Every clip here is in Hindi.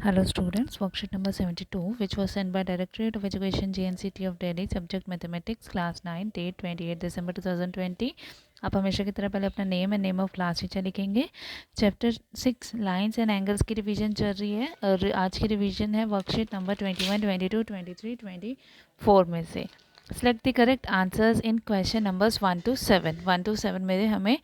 Hello students, worksheet number 72 which was sent by Directorate of Education JNCT of Delhi, subject mathematics, class 9, date 28 December 2020। आप हमेशा की तरह पहले अपना name and name of class teacher लिखेंगे। चैप्टर 6 लाइंस एंड एंगल्स की रिवीजन चल रही है और आज की रिवीजन है वर्कशीट नंबर 21, 22, 23, 24 में से। Select the correct answers in question numbers 1 to 7। 1 to 7 में हमें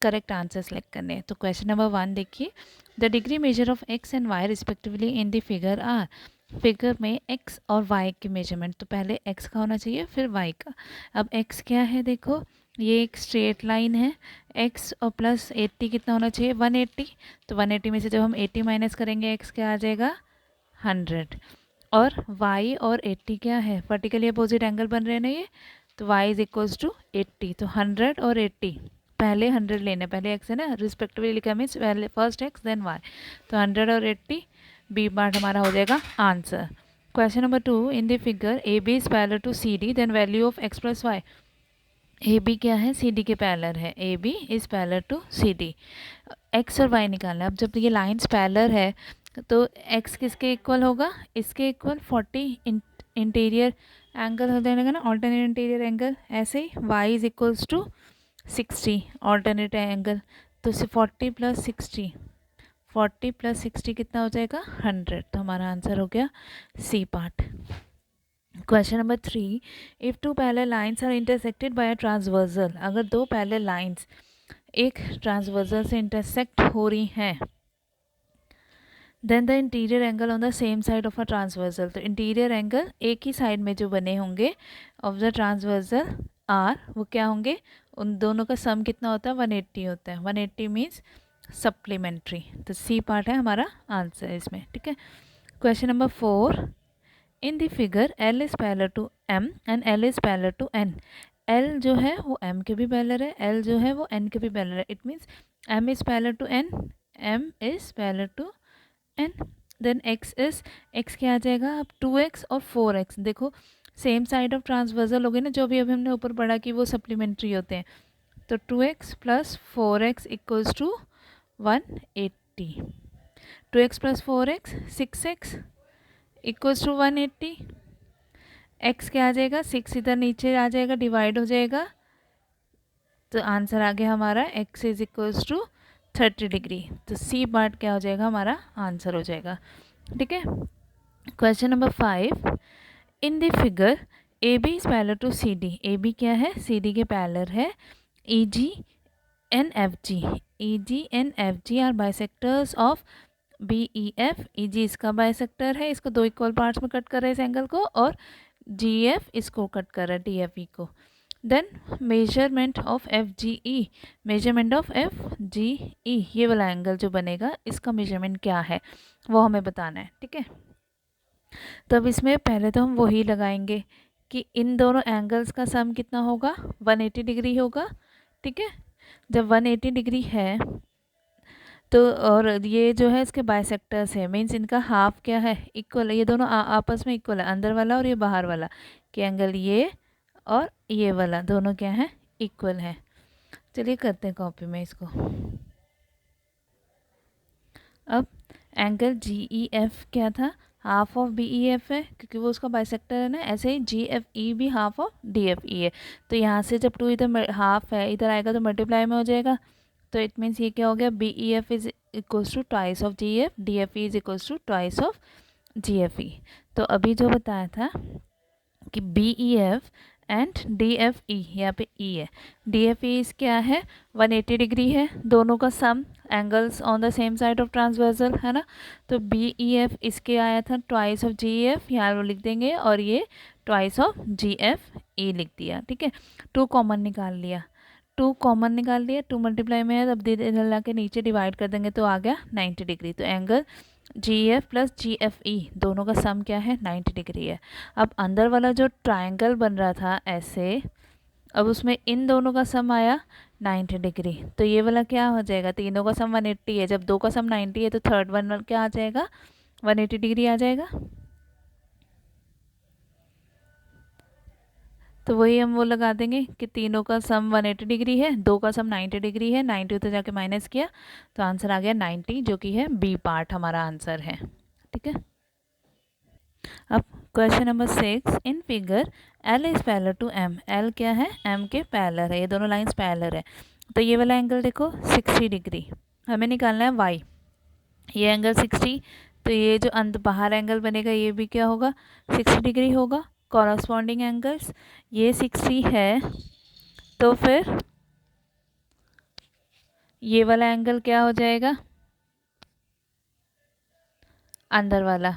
करेक्ट आंसर सेलेक्ट करने हैं। तो क्वेश्चन नंबर 1 देखिए, the degree measure of X and Y respectively in the figure are. Figure में एक्स और वाई की मेजरमेंट, तो पहले एक्स का होना चाहिए फिर वाई का। अब एक्स क्या है, देखो ये एक स्ट्रेट लाइन है। एक्स और प्लस 80 कितना होना चाहिए, 180। तो 180 में से जब हम 80 माइनस करेंगे एक्स क्या आ जाएगा, 100। और y और 80 क्या है, वर्टिकली अपोजिट एंगल बन रहे हैं ना ये, तो y इज इक्वल्स टू 80। तो 100 और 80, पहले 100 लेना, पहले x है ना, रिस्पेक्टिवली लिखा मीन्स पहले फर्स्ट x देन y। तो 100 और 80 बी पार्ट हमारा हो जाएगा answer. Question number 2, in the figure A B is parallel to C D then value of x plus Y. A B क्या है, सी डी के पैरेलल है। A B is parallel to C D, X और वाई निकालना है। अब जब ये लाइंस पैरेलल है तो x किसके इक्वल होगा, इसके इक्वल 40 इंटीरियर एंगल हो जाएगा ना, ऑल्टरनेट इंटीरियर एंगल। ऐसे ही y is equals to 60 alternate angle. तो 40 प्लस 60, 40 प्लस 60 कितना हो जाएगा, 100। तो हमारा आंसर हो गया C part. Question number 3, if two parallel lines are intersected by a transversal. अगर दो पैरेलल लाइंस एक ट्रांसवर्सल से इंटरसेक्ट हो रही हैं, then the interior angle on the same side of a transversal. तो इंटीरियर एंगल एक ही साइड में जो बने होंगे ऑफ द ट्रांसवर्सल आर, वो क्या होंगे, उन दोनों का सम कितना होता है, 180 होता है। 180 मीन्स सप्लीमेंट्री। तो सी पार्ट है हमारा आंसर इसमें, ठीक है। Question number 4, in the figure L is parallel to M and L is parallel to N. L जो है वो एम के भी पैरेलल है, एल जो है वो एन के भी पैरेलल है। It means M is parallel to N, M is parallel to N. Then X is, X क्या आ जाएगा, अब 2x और 4x। देखो सेम साइड ऑफ ट्रांसवर्सल हो गए ना, जो भी अभी हमने ऊपर पढ़ा कि वो सप्लीमेंट्री होते हैं। तो 2x plus 4x equals to 180। 2x plus 4x 6x equals to 180। x क्या आ जाएगा, 6 इधर नीचे आ जाएगा, डिवाइड हो जाएगा। तो आंसर आ गया हमारा x is equals to 30 degree. तो सी पार्ट क्या हो जाएगा, हमारा आंसर हो जाएगा, ठीक है। Question number 5, in the figure A B is parallel to C D. A B क्या है, सी डी के पैरेलल है। E G and F G, E G and F G are bisectors of B E F. E G इसका बाइसेक्टर है, इसको दो इक्वल पार्ट्स में कट कर रहा है इस एंगल को, और जी एफ इसको कट कर रहा है डी एफ ई को। Then measurement of F G E, measurement of F G E, ये वाला एंगल जो बनेगा इसका मेजरमेंट क्या है वो हमें बताना है, ठीक है। तो अब इसमें पहले तो हम वही लगाएंगे कि इन दोनों एंगल्स का सम कितना होगा, 180 डिग्री होगा, ठीक है। जब 180 डिग्री है तो, और ये जो है इसके बाइसेक्टर्स है, मीन्स इनका हाफ क्या है, इक्वल है। ये दोनों आपस में इक्वल है, अंदर वाला और ये बाहर वाला कि एंगल ये और ये वाला दोनों क्या है, इक्वल है। चलिए करते हैं कॉपी में इसको। अब एंगल जी ई एफ क्या था, half of B E F है क्योंकि वो उसका बाइसेक्टर है ना। ऐसे ही जी एफ ई भी हाफ ऑफ डी एफ ई है। तो यहाँ से जब 2 इधर हाफ है इधर आएगा तो मल्टीप्लाई में हो जाएगा। तो इट मीन्स ये क्या हो गया, B E F is equals to twice of G F, D F E is equals to twice of G F E. तो अभी जो बताया था कि B E F and D F E, यहाँ पे ई है, डी एफ ई क्या है, 180 डिग्री है, दोनों का sum angles on the same side of transversal है ना। तो बी ई एफ इसके आया था ट्वाइस ऑफ जी एफ, यहाँ वो लिख देंगे, और ये twice of G F E लिख दिया, ठीक है। 2 कॉमन निकाल लिया, 2 कॉमन निकाल लिया, 2 मल्टीप्लाई में है, अब इधर ला के नीचे डिवाइड कर देंगे तो आ गया 90 डिग्री। तो एंगल जी एफ प्लस जी एफ ई दोनों का सम क्या है, 90 डिग्री है। अब अंदर वाला जो ट्रायंगल बन रहा था ऐसे, अब उसमें इन दोनों का सम आया 90 डिग्री। तो ये वाला क्या हो जाएगा, तीनों का सम 180 है, जब दो का सम 90 है तो थर्ड वन क्या आ जाएगा, 180 डिग्री आ जाएगा। तो वही हम वो लगा देंगे कि तीनों का सम 180 डिग्री है, दो का सम 90 डिग्री है, 90 तो जाके माइनस किया तो आंसर आ गया 90, जो कि है बी पार्ट हमारा आंसर है, ठीक है। अब question number 6, in figure L is parallel to M, L क्या है, एम के पैरेलल है, ये दोनों लाइंस पैरेलल है। तो ये वाला एंगल देखो 60 डिग्री, हमें निकालना है वाई, ये एंगल 60, तो ये जो अंदर बाहर एंगल बनेगा ये भी क्या होगा 60 डिग्री होगा। कॉरस्पॉन्डिंग एंगल्स ये 60 है, तो फिर ये वाला एंगल क्या हो जाएगा, अंदर वाला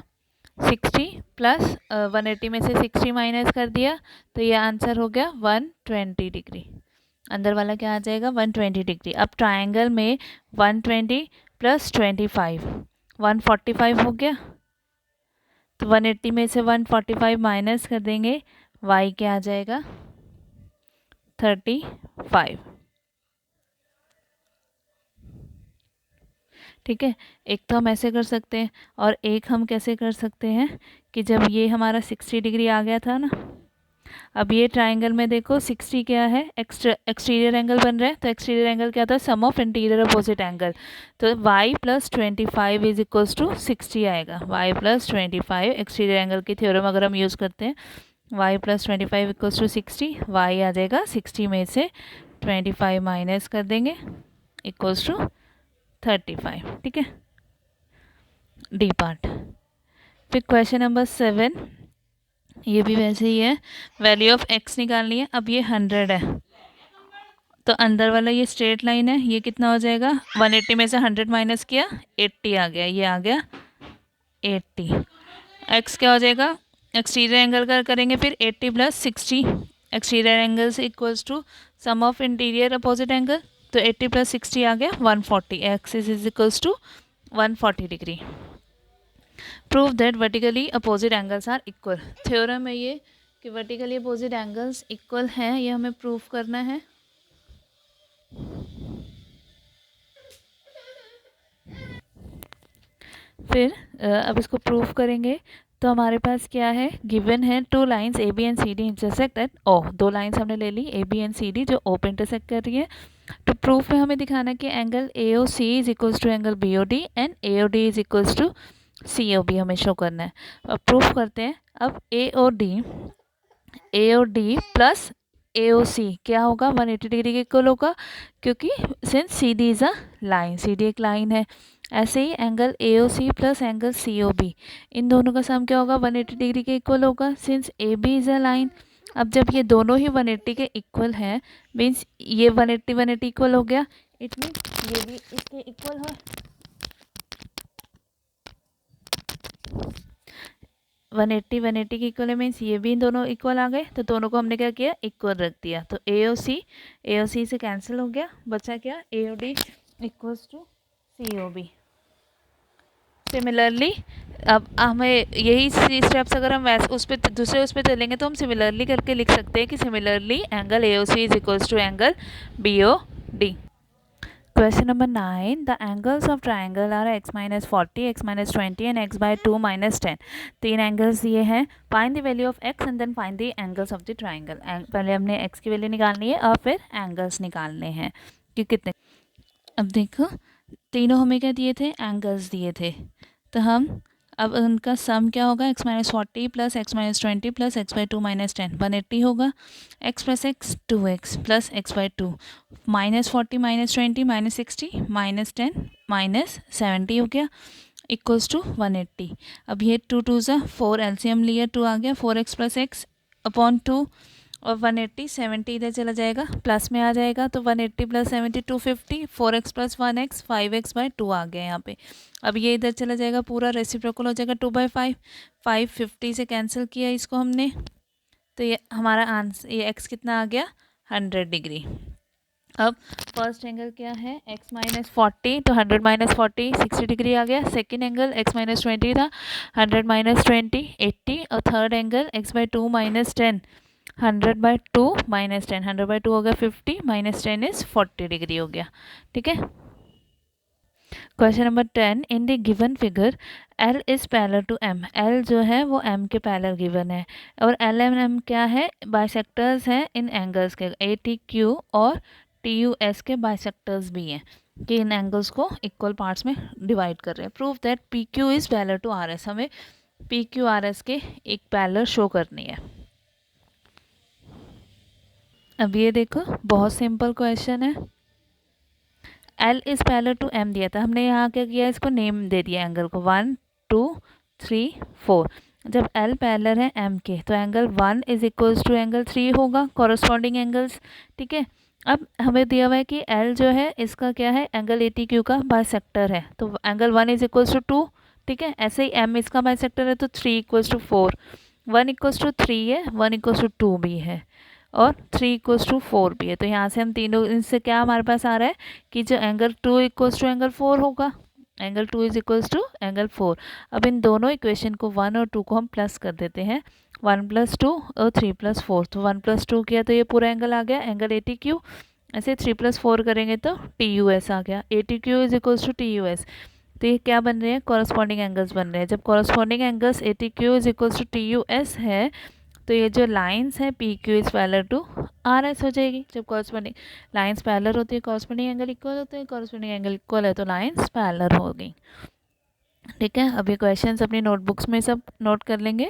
60 प्लस 180 में से 60 माइनस कर दिया, तो ये आंसर हो गया 120 डिग्री। अंदर वाला क्या आ जाएगा 120 डिग्री। अब ट्रायंगल में 120 प्लस 25 145 हो गया, तो 180 में से 145 माइनस कर देंगे, y क्या आ जाएगा 35। ठीक है, एक तो हम ऐसे कर सकते हैं और एक हम कैसे कर सकते हैं कि जब ये हमारा 60 डिग्री आ गया था ना, अब ये ट्राइंगल में देखो 60 क्या है, एक्सटीरियर एंगल बन रहा है, तो एक्सटीरियर एंगल क्या था sum of interior opposite angle, तो y plus 25 is equals to 60 आएगा। y प्लस 25 एक्सटीरियर एंगल की थ्योरम अगर हम यूज़ करते हैं, y plus 25 equals to 60, y आ जाएगा 60 में से 25 माइनस कर देंगे इक्वल्स टू 35। ठीक है, डी पार्ट। फिर क्वेश्चन नंबर 7, ये भी वैसे ही है, वैल्यू ऑफ x निकालनी है। अब ये 100 है, तो अंदर वाला ये स्ट्रेट लाइन है, ये कितना हो जाएगा 180 में से 100 माइनस किया 80 आ गया, ये आ गया 80। x क्या हो जाएगा, एक्सटीरियर एंगल का करेंगे फिर 80 प्लस 60, एक्सटीरियर एंगल से equals to sum of interior opposite angle, तो 80 प्लस 60 आ गया 140, x is equals to 140 degree. Prove that vertically opposite angles are equal, theorem है ये कि वर्टिकली अपोजिट एंगल्स इक्वल हैं, ये हमें प्रूव करना है। फिर अब इसको प्रूव करेंगे, तो हमारे पास क्या है, गिवन है two lines A B and C D intersect at O, दो लाइंस हमने ले ली A B and C D जो ओ पे इंटरसेक्ट कर रही है। तो प्रूफ में हमें दिखाना कि angle A O C is equals to angle B O D and A O D is equals to C O B हमें शो करना है। अब प्रूफ करते हैं। अब ए ओ डी प्लस ए ओ सी क्या होगा 180 डिग्री के इक्वल होगा, क्योंकि since C D is a line, C D एक लाइन है। ऐसे ही angle A O C plus angle C O B, इन दोनों का सम क्या होगा 180 डिग्री के इक्वल होगा, since A B is a line. अब जब ये दोनों ही 180 के इक्वल हैं, मीन्स ये 180 इक्वल हो गया, इट मीन्स ये भी इसके इक्वल है। 180 के इक्वल है, मीन्स ये भी दोनों इक्वल आ गए, तो दोनों को हमने क्या किया इक्वल रख दिया, तो ए ओ सी से कैंसिल हो गया, बचा क्या A O D equals to C O B. Similarly अब हमें यही स्टेप्स अगर हम वैसे उस पर दूसरे उस पर चलेंगे, तो हम सिमिलरली करके लिख सकते हैं कि similarly angle A O C is equals to angle B O D. Question number 9, the angles of triangle are x minus 40, x minus 20 and x by 2 minus 10. तीन एंगल्स दिए हैं, find the value of x and then find the angles of the triangle. पहले हमने x की वैल्यू निकालनी है और फिर एंगल्स निकालने हैं कि कितने। अब देखो तीनों हमें क्या दिए थे, एंगल्स दिए थे, तो हम अब उनका सम क्या होगा, x minus 40 plus x minus 20 plus x by 2 minus 10 180 होगा, x plus x 2x plus x by 2 minus 40 minus 20 minus 60 minus 10 minus 70 हो गया इक्वल्स टू 180। अब ये 2 2 ज़ा 4 एलसीएम लिया 2 आ गया 4x प्लस एक्स अपॉन 2 और 180 70 इधर चला जाएगा प्लस में आ जाएगा, तो 180 plus 70 250 4x plus 1x 5x by 2 आ गया यहाँ पे। अब ये इधर चला जाएगा पूरा रेसिप्रोकल हो जाएगा 2/5 550 से कैंसिल किया इसको हमने, तो ये हमारा आंसर ये x कितना आ गया 100 डिग्री। अब फर्स्ट एंगल क्या है x माइनस 40, तो 100 माइनस 40 60 डिग्री आ गया। सेकेंड एंगल x माइनस 20 था 100 माइनस 20 80, और third angle x by 2 minus 10 100 by 2 minus 10 100 by 2 हो गया 50 माइनस 10 इज 40 डिग्री हो गया। ठीक है, question number 10, in the given figure L is parallel to M, L जो है वो M के पैरेलल गिवन है, और L एंड M क्या है बाइसेक्टर्स हैं इन एंगल्स के, ATQ और TUS के बाइसेक्टर्स भी हैं। कि इन एंगल्स को इक्वल पार्ट्स में डिवाइड कर रहे हैं। Prove that P Q is parallel to R S, हमें पी क्यू आर एस के एक पैरेलल शो करनी है। अब ये देखो बहुत सिंपल क्वेश्चन है। L is parallel to M दिया था, हमने यहाँ क्या किया, इसको नेम दे दिया एंगल को 1 2 3 4। जब एल पैरेलल है एम के तो angle 1 is equals to angle 3 होगा, कॉरस्पॉन्डिंग एंगल्स। ठीक है, अब हमें दिया हुआ है कि एल जो है इसका क्या है, एंगल ए टी क्यू का बाइसेक्टर है, तो एंगल 1 इज इक्वल्स टू 2। ठीक है, ऐसे ही एम इसका बाइसेक्टर है तो 3 इक्वल्स टू 4, 1 इक्वल्स टू 3 है, 1 इक्वल्स टू 2 भी है और 3 इक्वल्स टू 4 भी है। तो यहाँ से हम तीनों, इनसे क्या हमारे पास आ रहा है कि जो एंगल 2 इक्वल्स टू एंगल 4 होगा, angle 2 is equals to angle 4। अब इन दोनों इक्वेशन को 1 और 2 को हम प्लस कर देते हैं, 1 + 2 और 3 + 4, तो 1 + 2 किया तो ये पूरा एंगल आ गया एंगल ए टी क्यू। ऐसे 3 + 4 करेंगे तो टी यू एस आ गया, A T Q is equals to T U S. तो ये क्या बन रहे हैं, कॉरस्पॉन्डिंग एंगल्स बन रहे हैं। जब corresponding angles A T Q is equals to T U S है तो ये जो लाइंस है P Q is parallel to R S हो जाएगी। जब कॉरस्पॉन्डिंग लाइंस पैरेलल होती है, कॉरस्पॉन्डिंग एंगल इक्वल होते हैं, कॉरस्पॉन्डिंग एंगल इक्वल है तो लाइंस पैरेलल हो गई। ठीक है, अब ये क्वेश्चंस अपनी नोटबुक्स में सब नोट कर लेंगे।